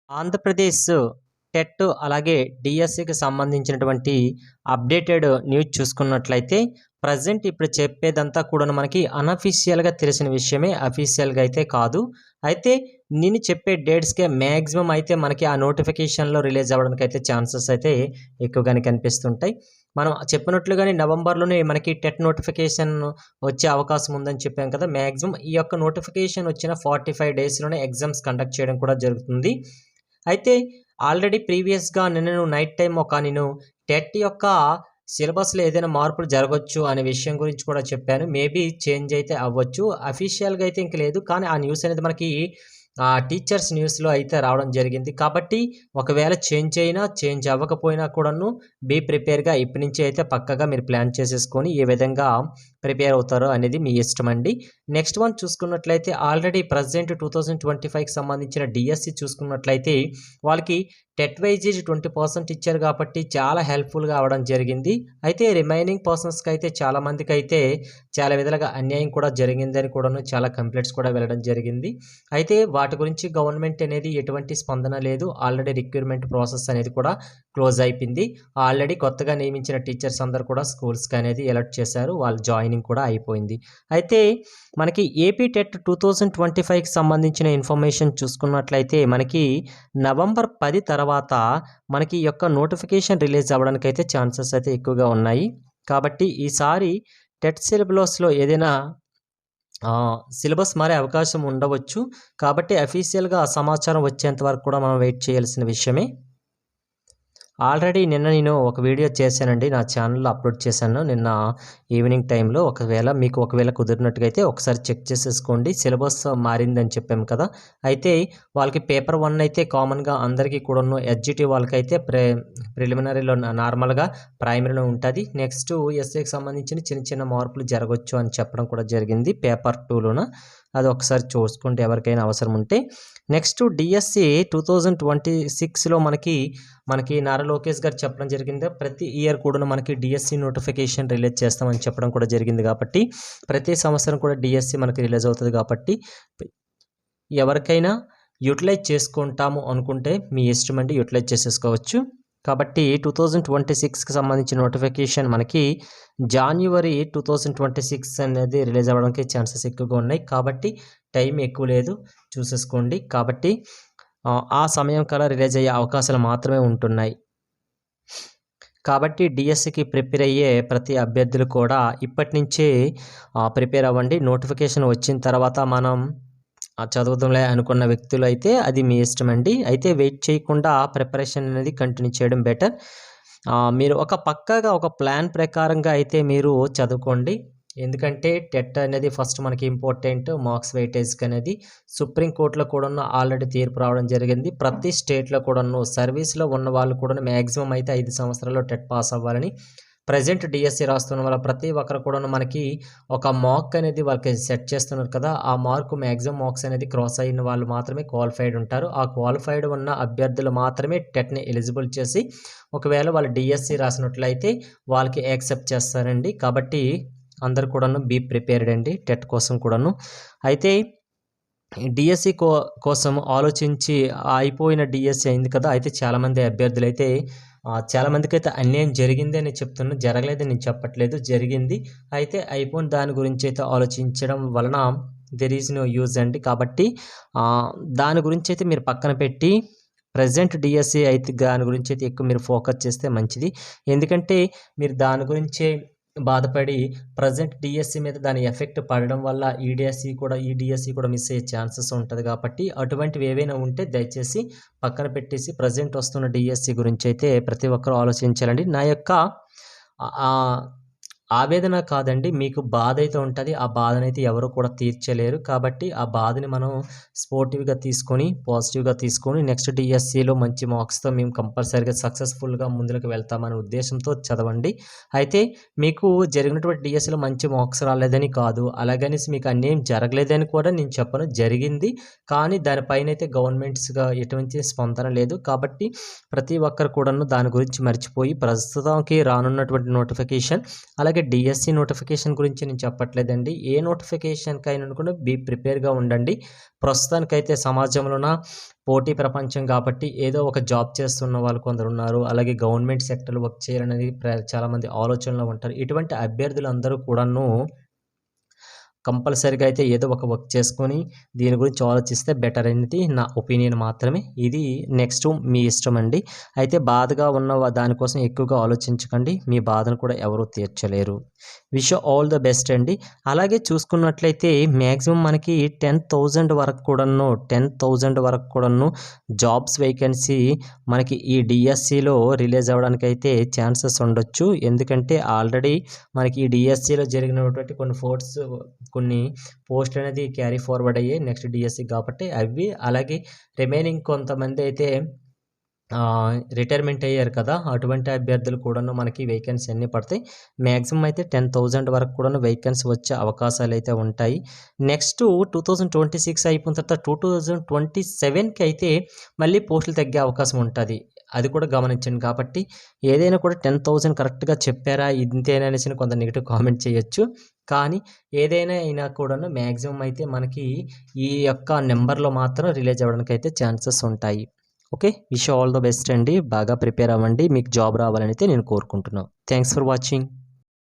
Andhra Pradesh TET అలాగే డిఎస్సికి సంబంధించినటువంటి అప్డేటెడ్ న్యూస్ చూసుకున్నట్లయితే ప్రజెంట్ ఇప్పుడు చెప్పేదంతా కూడా మనకి అనఫీషియల్గా తెలిసిన విషయమే, అఫీషియల్గా అయితే కాదు. అయితే నేను చెప్పే డేట్స్కే మ్యాక్సిమం అయితే మనకి ఆ నోటిఫికేషన్లో రిలీజ్ అవ్వడానికి అయితే ఛాన్సెస్ అయితే ఎక్కువగానే కనిపిస్తుంటాయి. మనం చెప్పినట్లుగానే నవంబర్లోనే మనకి టెట్ నోటిఫికేషన్ వచ్చే అవకాశం ఉందని చెప్పాం కదా. మ్యాక్సిమం ఈ యొక్క నోటిఫికేషన్ వచ్చిన 45 డేస్లోనే ఎగ్జామ్స్ కండక్ట్ చేయడం కూడా జరుగుతుంది. అయితే ఆల్రెడీ ప్రీవియస్‌గా నేను నైట్ టైమ్ నేను టెట్ యొక్క సిలబస్‌లో ఏదైనా మార్పులు జరగొచ్చు అనే విషయం గురించి కూడా చెప్పాను. మేబీ చేంజ్ అయితే అవ్వచ్చు. అఫీషియల్‌గా అయితే ఇంక లేదు. కానీ ఆ న్యూస్ అనేది మనకి టీచర్స్ న్యూస్‌లో అయితే రావడం జరిగింది. కాబట్టి ఒకవేళ చేంజ్ అయినా, చేంజ్ అవ్వకపోయినా కూడాను బీ ప్రిపేర్‌గా ఇప్పటి నుంచే అయితే పక్కాగా మీరు ప్లాన్ చేసేసుకొని ఏ విధంగా ప్రిపేర్ అవుతారో అనేది మీ ఇష్టమండి. నెక్స్ట్ వన్ చూసుకున్నట్లయితే ఆల్రెడీ ప్రెజెంట్ 2025కి సంబంధించిన డిఎస్సి చూసుకున్నట్లయితే వాళ్ళకి టెట్ వైజేజ్ 20% ఇచ్చారు కాబట్టి చాలా హెల్ప్‌ఫుల్‌గా అవ్వడం జరిగింది. అయితే రిమైనింగ్ పర్సన్స్‌కి అయితే చాలామందికి అయితే చాలా విధాలుగా అన్యాయం కూడా జరిగిందని కూడాను చాలా కంప్లెయింట్స్ కూడా వెళ్ళడం జరిగింది. అయితే వాటి గురించి గవర్నమెంట్ అనేది ఎటువంటి స్పందన లేదు. ఆల్రెడీ రిక్రూట్మెంట్ ప్రాసెస్ అనేది కూడా క్లోజ్ అయిపోయింది. ఆల్రెడీ కొత్తగా నియమించిన టీచర్స్ అందరూ కూడా స్కూల్స్‌కి అనేది అలర్ట్ చేశారు. వాళ్ళ జాయినింగ్ కూడా అయిపోయింది. అయితే మనకి ఏపీ టెట్ 2025కి సంబంధించిన ఇన్ఫర్మేషన్ చూసుకున్నట్లయితే మనకి నవంబర్ 10 తర్వాత మనకి ఈ యొక్క నోటిఫికేషన్ రిలీజ్ అవ్వడానికి అయితే ఛాన్సెస్ అయితే ఎక్కువగా ఉన్నాయి. కాబట్టి ఈసారి టెట్ సిలబస్‌లో ఏదైనా సిలబస్ మారే అవకాశం ఉండవచ్చు. కాబట్టి అఫీషియల్‌గా ఆ సమాచారం వచ్చేంత వరకు కూడా మనం వెయిట్ చేయాల్సిన విషయమే. ఆల్రెడీ నిన్న నేను ఒక వీడియో చేశానండి. నా ఛానల్‌లో అప్లోడ్ చేశాను నిన్న ఈవినింగ్ టైంలో. ఒకవేళ కుదిరినట్టుగైతే ఒకసారి చెక్ చేసేసుకోండి. సిలబస్ మారిందని చెప్పాము కదా. అయితే వాళ్ళకి పేపర్ 1 అయితే కామన్‌గా అందరికీ కూడాను ఎస్‌జిటి వాళ్ళకైతే ప్రిలిమినరీలో నార్మల్‌గా ప్రైమరీలో ఉంటది. నెక్స్ట్ ఎస్ఏకి సంబంధించిన చిన్న చిన్న మార్పులు జరగొచ్చు అని చెప్పడం కూడా జరిగింది పేపర్ 2లోన. అది ఒకసారి చూసుకోండి ఎవరికైనా అవసరం ఉంటే. నెక్స్ట్ డిఎస్సి 2026లో మనకి నారా లోకేష్ గారు చెప్పడం జరిగింది. ప్రతి ఇయర్ కూడా మనకి డిఎస్సి నోటిఫికేషన్ రిలీజ్ చేస్తామని చెప్పడం కూడా జరిగింది కాబట్టి ప్రతి సంవత్సరం కూడా డిఎస్సి మనకి రిలీజ్ అవుతుంది కాబట్టి ఎవరికైనా యూటిలైజ్ చేసుకుంటాము అనుకుంటే మీ ఇష్టమండి, యూటిలైజ్ చేసేసుకోవచ్చు. కాబట్టి 2026కి సంబంధించిన నోటిఫికేషన్ మనకి జాన్యువరి 2026 అనేది రిలీజ్ అవ్వడానికి ఛాన్సెస్ ఎక్కువగా ఉన్నాయి. కాబట్టి టైం ఎక్కువ లేదు, చూసేసుకోండి. కాబట్టి ఆ సమయం కల్లా రిలీజ్ అయ్యే అవకాశాలు మాత్రమే ఉంటున్నాయి. కాబట్టి డిఎస్సికి ప్రిపేర్ అయ్యే ప్రతి అభ్యర్థులు కూడా ఇప్పటి నుంచే ప్రిపేర్ అవ్వండి. నోటిఫికేషన్ వచ్చిన తర్వాత మనం చదువుదాంలే అనుకున్న వ్యక్తులు అయితే అది మీ ఇష్టమండి. అయితే వెయిట్ చేయకుండా ప్రిపరేషన్ అనేది కంటిన్యూ చేయడం బెటర్. మీరు పక్కాగా ఒక ప్లాన్ ప్రకారంగా అయితే మీరు చదువుకోండి. ఎందుకంటే టెట్ అనేది ఫస్ట్ మనకి ఇంపార్టెంట్. మార్క్స్ వెయిటేజ్‌కి అనేది సుప్రీంకోర్టులో కూడాను ఆల్రెడీ తీర్పు రావడం జరిగింది. ప్రతి స్టేట్‌లో కూడాను సర్వీస్‌లో ఉన్న వాళ్ళు కూడా మ్యాక్సిమం అయితే 5 సంవత్సరాల్లో టెట్ పాస్ అవ్వాలని. ప్రెజెంట్ డిఎస్సి రాస్తున్న వాళ్ళ ప్రతి ఒక్కరు కూడాను మనకి ఒక మార్క్ అనేది వాళ్ళకి సెట్ చేస్తున్నారు కదా. ఆ మార్క్ మ్యాక్సిమం మార్క్స్ అనేది క్రాస్ అయిన వాళ్ళు మాత్రమే క్వాలిఫైడ్ ఉంటారు. ఆ క్వాలిఫైడ్ ఉన్న అభ్యర్థులు మాత్రమే టెట్‌ని ఎలిజిబుల్ చేసి ఒకవేళ వాళ్ళు డిఎస్సి రాసినట్లయితే వాళ్ళకి యాక్సెప్ట్ చేస్తారండి. కాబట్టి అందరూ కూడాను బీ ప్రిపేర్డ్ అండి టెట్ కోసం కూడాను. అయితే డిఎస్సి కోసం ఆలోచించి అయిపోయిన డిఎస్సి అయింది కదా. అయితే చాలామంది అభ్యర్థులైతే చాలామందికైతే అన్యాయం జరిగింది అని చెప్తున్నాను. జరగలేదని నేను చెప్పట్లేదు, జరిగింది. అయితే అయిపోయిన దాని గురించి అయితే ఆలోచించడం వలన దేర్ ఈజ్ నో యూజ్ అండి. కాబట్టి దాని గురించి అయితే మీరు పక్కన పెట్టి ప్రెజెంట్ డిఎస్సి అయితే దాని గురించి అయితే ఎక్కువ మీరు ఫోకస్ చేస్తే మంచిది. ఎందుకంటే మీరు దాని గురించే బాధపడి ప్రెజెంట్ డిఎస్సి మీద దాని ఎఫెక్ట్ పడడం వల్ల ఈ డిఎస్సి కూడా మిస్ అయ్యే ఛాన్సెస్ ఉంటుంది. కాబట్టి అటువంటివి ఏవైనా ఉంటే దయచేసి పక్కన పెట్టేసి ప్రెజెంట్ వస్తున్న డిఎస్సి గురించి అయితే ప్రతి ఒక్కరూ ఆలోచించాలండి. నా యొక్క ఆవేదన కాదండి, మీకు బాధ అయితే ఉంటుంది. ఆ బాధనైతే ఎవరు కూడా తీర్చలేరు. కాబట్టి ఆ బాధని మనం స్పోర్టివ్‌గా తీసుకొని, పాజిటివ్‌గా తీసుకొని నెక్స్ట్ డిఎస్సిలో మంచి మార్క్స్‌తో మేము కంపల్సరీగా సక్సెస్‌ఫుల్‌గా ముందుకు వెళ్తామనే ఉద్దేశంతో చదవండి. అయితే మీకు జరిగినటువంటి డిఎస్సిలో మంచి మార్క్స్ రాలేదని కాదు, అలాగనేసి మీకు అన్యాయం జరగలేదని కూడా నేను చెప్పను. జరిగింది. కానీ దానిపైన అయితే గవర్నమెంట్స్‌గా ఎటువంటి స్పందన లేదు. కాబట్టి ప్రతి ఒక్కరు కూడాను దాని గురించి మర్చిపోయి ప్రస్తుతానికి రానున్నటువంటి నోటిఫికేషన్ అలాగే అలాగే డిఎస్సి నోటిఫికేషన్ గురించి నేను చెప్పట్లేదండి. ఏ నోటిఫికేషన్కైనా కూడా ప్రిపేర్గా ఉండండి. ప్రస్తుతానికైతే సమాజంలోన పోటీ ప్రపంచం కాబట్టి ఏదో ఒక జాబ్ చేస్తున్న వాళ్ళు కొందరు ఉన్నారు. అలాగే గవర్నమెంట్ సెక్టర్‌లో వర్క్ చేయాలనేది చాలామంది ఆలోచనలో ఉంటారు. ఇటువంటి అభ్యర్థులందరూ కూడాను కంపల్సరీగా అయితే ఏదో ఒక వర్క్ చేసుకొని దీని గురించి ఆలోచిస్తే బెటర్ అనేది నా ఒపీనియన్ మాత్రమే. ఇది నెక్స్ట్ మీ ఇష్టం అండి. అయితే బాధగా ఉన్న దానికోసం ఎక్కువగా ఆలోచించకండి. మీ బాధను కూడా ఎవరు తీర్చలేరు. Wish you all the best అండి. అలాగే చూసుకున్నట్లయితే మ్యాక్సిమం మనకి 10,000 వరకు కూడాను జాబ్స్ వేకెన్సీ మనకి ఈ డిఎస్సిలో రిలీజ్ అవ్వడానికైతే ఛాన్సెస్ ఉండొచ్చు. ఎందుకంటే ఆల్రెడీ మనకి ఈ డిఎస్సిలో జరిగినటువంటి కొన్ని పోస్టులు అనేది క్యారీ ఫార్వర్డ్ అయ్యాయి నెక్స్ట్ డిఎస్సి కాబట్టి అవి. అలాగే రిమైనింగ్ కొంతమంది అయితే రిటైర్మెంట్ అయ్యారు కదా, అటువంటి అభ్యర్థులు కూడాను మనకి వేకెన్సీ అన్నీ పడతాయి. మ్యాక్సిమం అయితే 10,000 వరకు కూడాను వేకెన్సీ వచ్చే అవకాశాలు అయితే ఉంటాయి. నెక్స్ట్ 2026 అయిపోయిన తర్వాత 2027కి అయితే మళ్ళీ పోస్టులు తగ్గే అవకాశం ఉంటుంది. అది కూడా గమనించండి. కాబట్టి ఏదైనా కూడా 10,000 కరెక్ట్గా చెప్పారా ఇంతేనా అనేసి కొంత నెగిటివ్ కామెంట్ చేయొచ్చు. కానీ ఏదైనా అయినా కూడాను మ్యాక్సిమం అయితే మనకి ఈ యొక్క నెంబర్లో మాత్రం రిలీజ్ అవ్వడానికి అయితే ఛాన్సెస్ ఉంటాయి. Okay, wish all the best అండి. బాగా ప్రిపేర్ అవ్వండి, మీకు జాబ్ రావాలని అయితే నేను కోరుకుంటున్నాను. Thanks for watching.